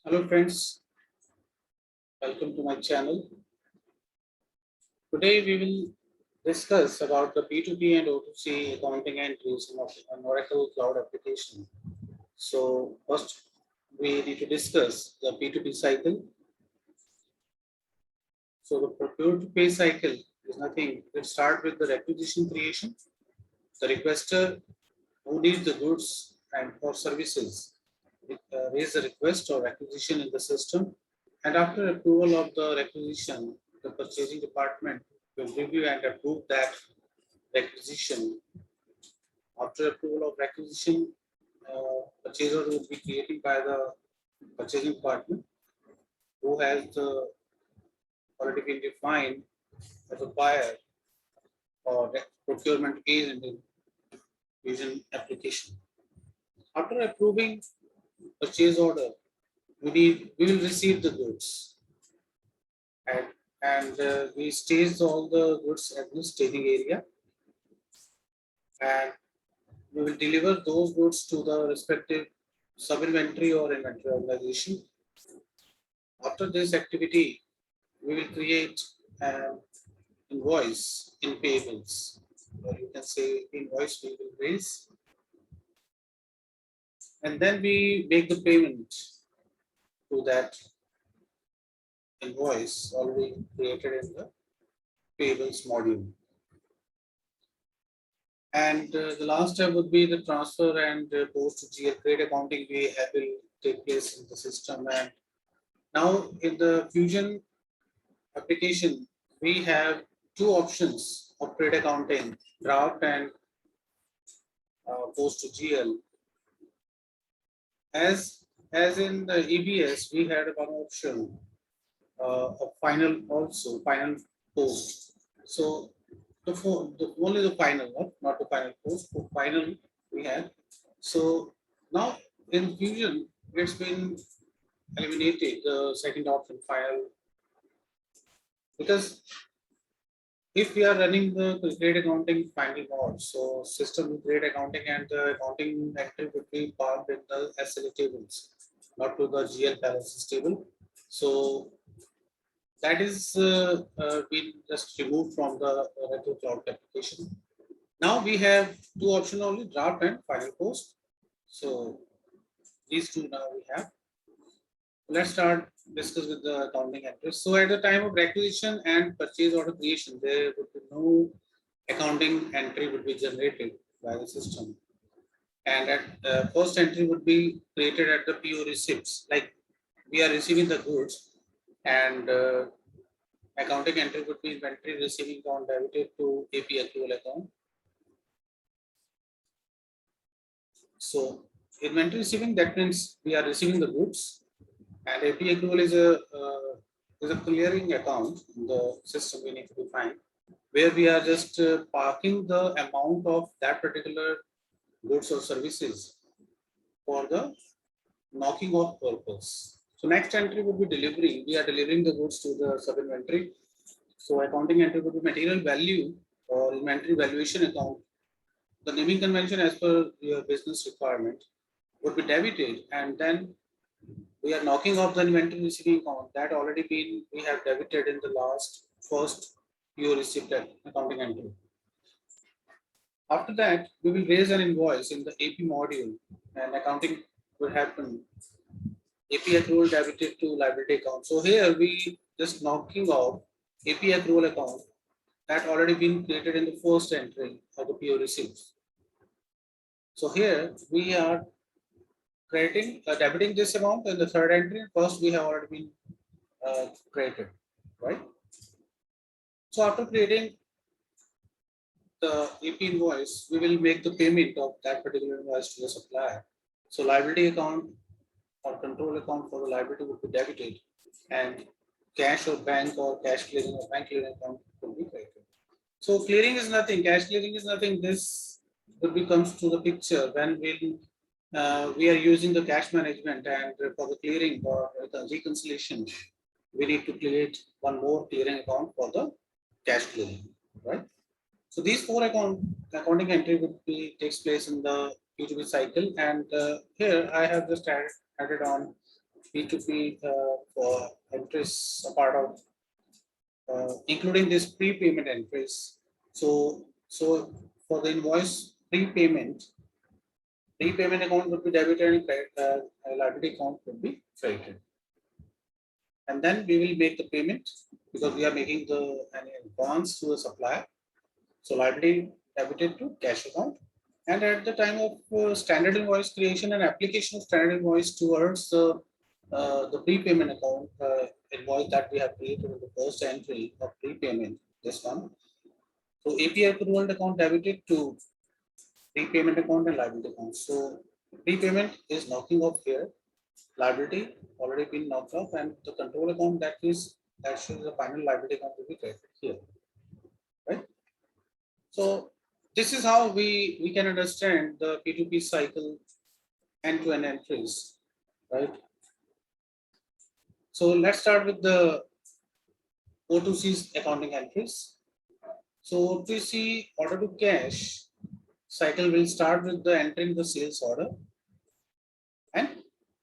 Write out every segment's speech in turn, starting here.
Hello friends, welcome to my channel. Today we will discuss about the P2P and O2C accounting entries in an Oracle Cloud application. So first we need to discuss the P2P cycle. So the procure to pay cycle is nothing. It starts with the requisition creation. The requester who needs the goods and or services raise the request or acquisition in the system. And after approval of the requisition, the purchasing department will review and approve that requisition. After approval of requisition, purchase order will be created by the purchasing department who has already been defined as a buyer or procurement agent in Fusion application. After approving purchase order, we will receive the goods and we stage all the goods at the staging area, and we will deliver those goods to the respective sub-inventory or inventory organization. After this activity, we will create an invoice in payables, or you can say invoice we will raise, and then we make the payment to that invoice already created in the payables module. And the last step would be the transfer and post GL trade accounting will take place in the system. And now in the Fusion application, we have two options of trade accounting, draft and post GL. As in the EBS, we had one option of final post. So only the final, not the final post. For final we had. So now in Fusion, it's been eliminated the second option final, because if we are running the grade accounting final mode, so system grade accounting and the accounting entry would be parked in the SLA tables, not to the GL balances table. So that is been just removed from the Oracle Cloud application. Now we have two options only, draft and final post. So these two now we have. Let's start discuss with the accounting entries. So at the time of requisition and purchase order creation, there would be no accounting entry would be generated by the system. And at first entry would be created at the PO receipts. Like we are receiving the goods, and accounting entry would be inventory receiving account debited to AP accrual account. So inventory receiving, that means we are receiving the goods, and AP accrual is a clearing account in the system we need to define, where we are just parking the amount of that particular goods or services for the knocking off purpose. So next entry would be delivery. We are delivering the goods to the sub inventory. So accounting entry would be material value or inventory valuation account. The naming convention as per your business requirement would be debited, and then we are knocking off the inventory receiving account that already been we have debited in the first PO receipt accounting entry. After that, we will raise an invoice in the AP module, and accounting will happen. AP accrual debited to liability account. So here we just knocking off AP accrual account that already been created in the first entry of the PO receipts. So here we are creating debiting this amount in the third entry. First we have already been created, right? So after creating the AP invoice, we will make the payment of that particular invoice to the supplier. So liability account or control account for the liability would be debited, and cash or bank or cash clearing or bank clearing account will be credited. So clearing is nothing, cash clearing is nothing. This will be comes to the picture when we are using the cash management, and for the clearing or the reconciliation, we need to create one more clearing account for the cash clearing, right? So these four accounting entry would be takes place in the P2P cycle, and here I have just added on P2P for entries a part of including this prepayment entries. So for the invoice prepayment account would be debited and liability account would be credited. And then we will make the payment because we are making an advance to the supplier. So liability debited to cash account. And at the time of standard invoice creation and application of standard invoice towards the prepayment account invoice that we have created in the first entry of prepayment, this one. So API approval account debited to prepayment account and liability account. So prepayment is knocking off here, liability already been knocked off, and the control account that shows the final liability account will be credited here, right? So this is how we can understand the P2P cycle end-to-end entries, right? So let's start with the O2C's accounting entries. So O2C order to cash cycle will start with the entering the sales order, and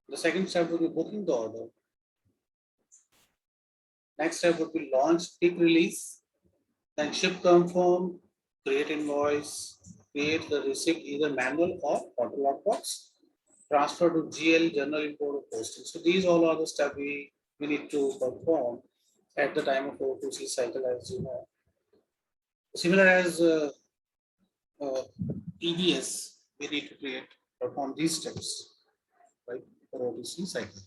the second step will be booking the order. Next step would be launch, pick release, then ship confirm, create invoice, create the receipt either manual or auto lockbox, transfer to GL, journal import or posting. So these all are the steps we need to perform at the time of O2C cycle, as you know. Similar as EBS, we need to perform these steps, right, for O2C cycle.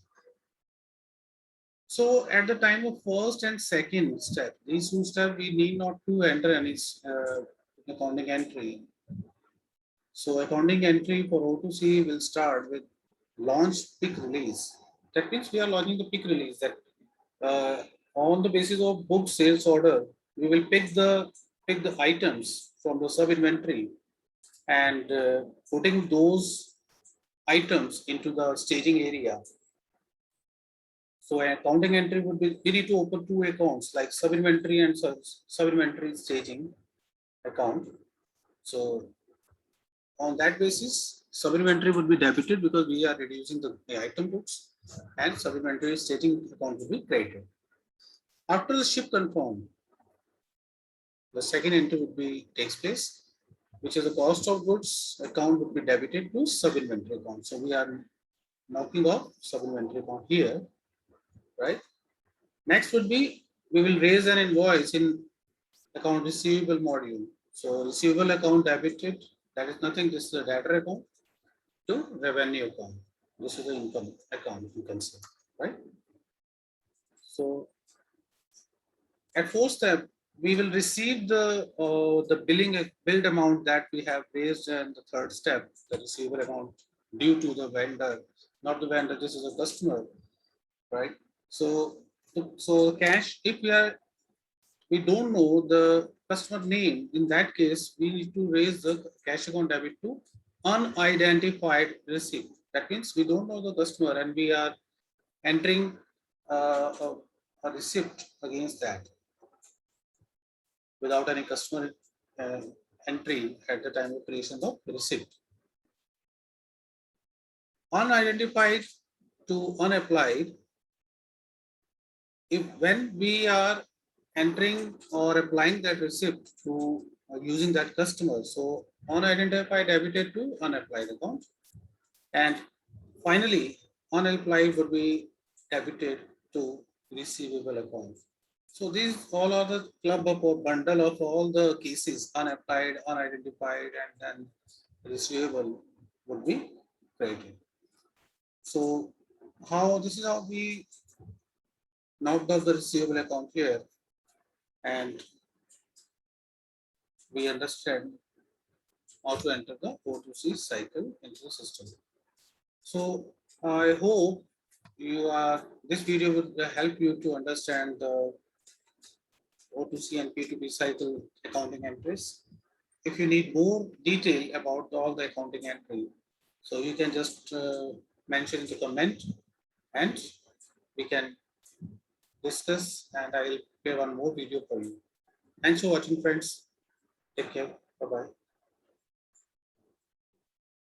So at the time of first and second step, these two steps, we need not to enter any accounting entry. So accounting entry for O2C will start with launch, pick, release. That means we are launching the pick release that on the basis of book sales order, we will pick the items from the sub inventory and putting those items into the staging area. So an accounting entry would be, we need to open two accounts like sub inventory and sub inventory staging account. So on that basis, sub inventory would be debited because we are reducing the item books, and sub inventory staging account will be credited. After the ship confirmed, the second entry would be takes place, which is the cost of goods account would be debited to sub inventory account. So we are knocking off sub inventory account here, right? Next would be we will raise an invoice in account receivable module. So receivable account debited, that is nothing, this is a debtor account to revenue account. This is the income account, you can say, right? So at fourth step, we will receive the billed amount that we have raised in the third step, the receivable amount due to the vendor, not the vendor, this is a customer, right? So cash, if we don't know the customer name, in that case, we need to raise the cash account debit to unidentified receipt. That means we don't know the customer and we are entering a receipt against that without any customer entry at the time of creation of the receipt. Unidentified to unapplied, if when we are entering or applying that receipt to using that customer, so unidentified debited to unapplied account, and finally unapplied would be debited to receivable account. So these all are the club of or bundle of all the cases, unapplied, unidentified, and then receivable would be credited. So this is how we knocked off the receivable account here, and we understand how to enter the O2C cycle into the system. So I hope this video would help you to understand the O2C and P2P cycle accounting entries. If you need more detail about all the accounting entry, so you can just mention in the comment and we can discuss, and I will prepare one more video for you. Thanks for watching, friends. Take care. Bye-bye.